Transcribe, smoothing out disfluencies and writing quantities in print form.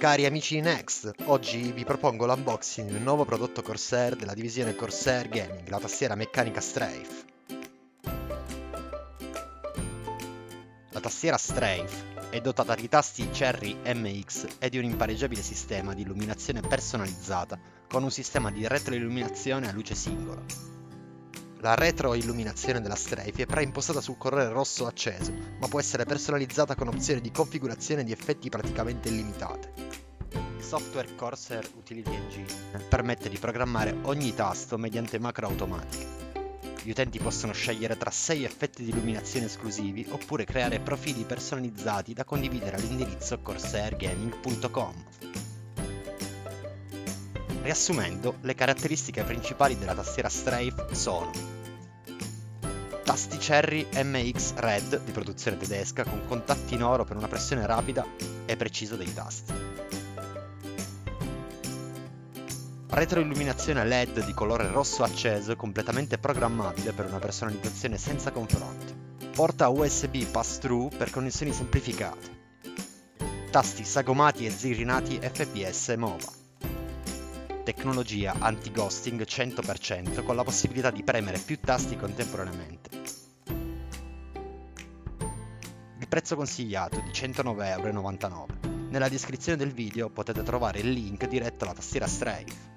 Cari amici di Next, oggi vi propongo l'unboxing di un nuovo prodotto Corsair della divisione Corsair Gaming, la tastiera meccanica Strafe. La tastiera Strafe è dotata di tasti Cherry MX e di un impareggiabile sistema di illuminazione personalizzata con un sistema di retroilluminazione a luce singola. La retroilluminazione della Strafe è preimpostata sul colore rosso acceso, ma può essere personalizzata con opzioni di configurazione di effetti praticamente illimitate. Il software Corsair Utility Engine permette di programmare ogni tasto mediante macro automatiche. Gli utenti possono scegliere tra 6 effetti di illuminazione esclusivi oppure creare profili personalizzati da condividere all'indirizzo corsairgaming.com. Riassumendo, le caratteristiche principali della tastiera Strafe sono: tasti Cherry MX Red di produzione tedesca con contatti in oro per una pressione rapida e precisa dei tasti. Retroilluminazione LED di colore rosso acceso completamente programmabile per una personalizzazione senza confronti. Porta USB pass-through per connessioni semplificate. Tasti sagomati e zirinati FPS MOVA. Tecnologia anti-ghosting 100% con la possibilità di premere più tasti contemporaneamente. Il prezzo consigliato è di 109,99 €. Nella descrizione del video potete trovare il link diretto alla tastiera Strafe.